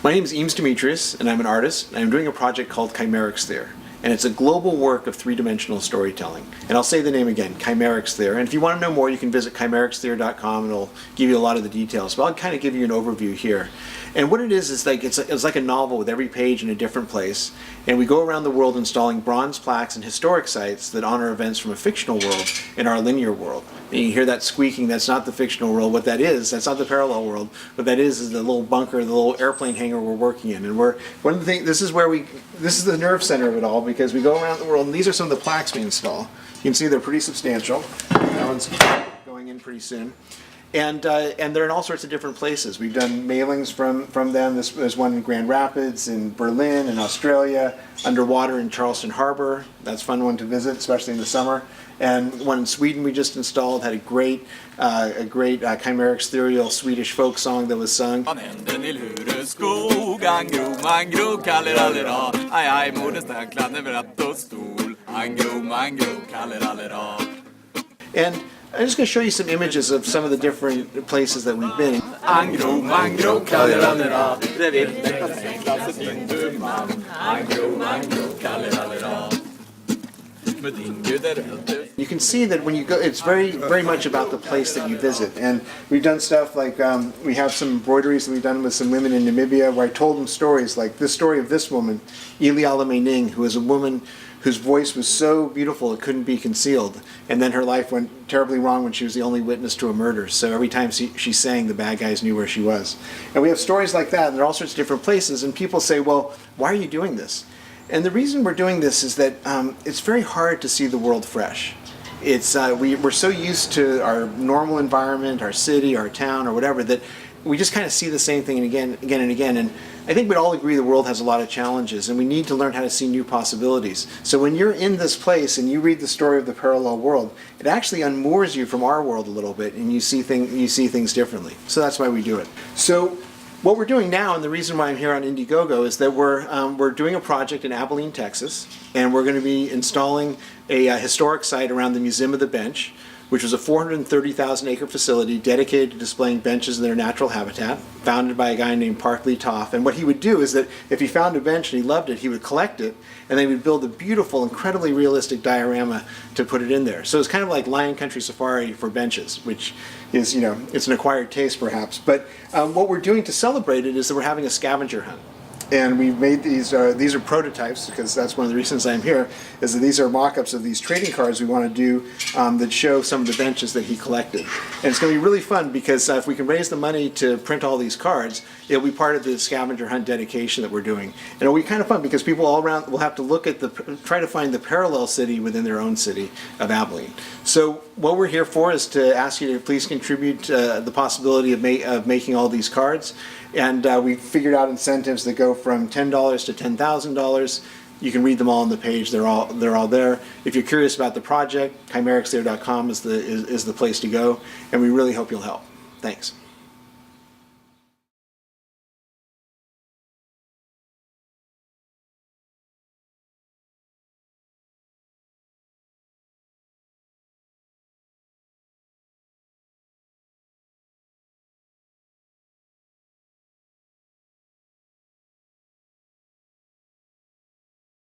My name is Eames Demetrius, and I'm an artist, and I'm doing a project called Chimeric Sphere. And it's a global work of three-dimensional storytelling. And I'll say the name again, Chimeric Sphere. And if you want to know more, you can visit chimericsphere.com, and it'll give you a lot of the details. But I'll kind of give you an overview here. And what it is like it's like a novel with every page in a different place. And we go around the world installing bronze plaques and historic sites that honor events from a fictional world in our linear world. And you hear that squeaking, that's not the fictional world. What that is, that's not the parallel world. What that is the little bunker, the little airplane hangar we're working in. And one of the things, this is the nerve center of it all, because we go around the world, and these are some of the plaques we install. You can see they're pretty substantial. That one's going in pretty soon. And they're in all sorts of different places. We've done mailings from them. There's one in Grand Rapids, in Berlin, in Australia, underwater in Charleston Harbor. That's a fun one to visit, especially in the summer. And one in Sweden we just installed, had a great chimeric ethereal Swedish folk song that was sung. And I'm just going to show you some images of some of the different places that we've been. You can see that when you go, it's very much about the place that you visit. And we've done stuff like, we have some embroideries that we've done with some women in Namibia where I told them stories, like this story of this woman, Iliala Ning, who is a woman whose voice was so beautiful it couldn't be concealed. And then her life went terribly wrong when she was the only witness to a murder. So every time she sang, the bad guys knew where she was. And we have stories like that, and there are all sorts of different places. And people say, well, why are you doing this? And the reason we're doing this is that it's very hard to see the world fresh. It's we're so used to our normal environment, our city, our town, or whatever, that we just kind of see the same thing again and again. And I think we'd all agree the world has a lot of challenges, and we need to learn how to see new possibilities. So when you're in this place and you read the story of the parallel world, it actually unmoors you from our world a little bit, and you see things differently. So that's why we do it. So what we're doing now, and the reason why I'm here on Indiegogo, is that we're doing a project in Abilene, Texas, and we're going to be installing a historic site around the Museum of the Bench, which was a 430,000-acre facility dedicated to displaying benches in their natural habitat, founded by a guy named Park Lee Toff. And what he would do is that if he found a bench and he loved it, he would collect it, and then he would build a beautiful, incredibly realistic diorama to put it in there. So it's kind of like Lion Country Safari for benches, which is, it's an acquired taste perhaps. But what we're doing to celebrate it is that we're having a scavenger hunt. And we've made these are prototypes, because that's one of the reasons I'm here, is that these are mock-ups of these trading cards we want to do that show some of the benches that he collected. And it's going to be really fun, because if we can raise the money to print all these cards, it'll be part of the scavenger hunt dedication that we're doing. And it'll be kind of fun, because people all around will have to look at try to find the parallel city within their own city of Abilene. So what we're here for is to ask you to please contribute the possibility of making all these cards. And we figured out incentives that go from $10 to $10,000. You can read them all on the page. They're all there. If you're curious about the project, chimericsphere.com is the place to go. And we really hope you'll help. Thanks.